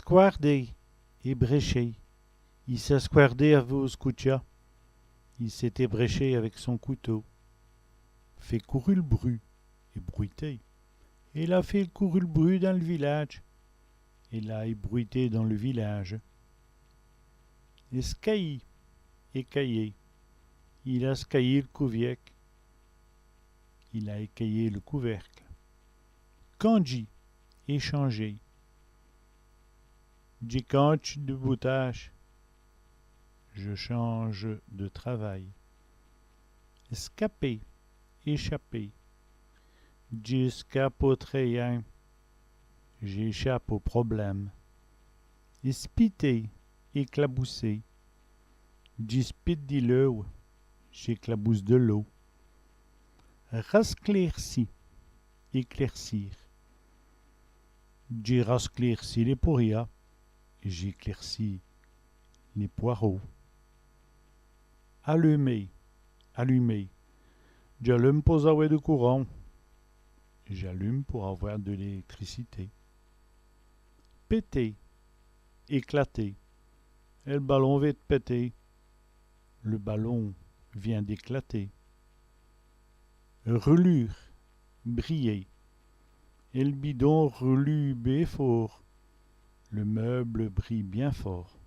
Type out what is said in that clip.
squardé et bréché. Il s'est squardé à vos escucha. Il s'est ébréché avec son couteau. Fait courir le bruit et bruité. Il a fait courir le bruit dans le village. Il a ébruité dans le village. Escaillé, écaillé. Il a scaillé le couvercle. Il a écaillé le couvercle. Kanji, échangé. J'écanche de boutage. Je change de travail. Escapé, échappé. J'escape au train. J'échappe au problème. Espité, éclaboussé. J'espite de l'eau. J'éclabousse de l'eau. Rasclairci, éclaircir. J'ai rasclairci les pourrias. J'éclaircis les poireaux. Allumer, allumer. J'allume pour avoir de courant. J'allume pour avoir de l'électricité. Péter, éclater. Et le ballon vient de péter. Le ballon vient d'éclater. Relure, briller. Et le bidon relue bien fort. Le meuble brille bien fort.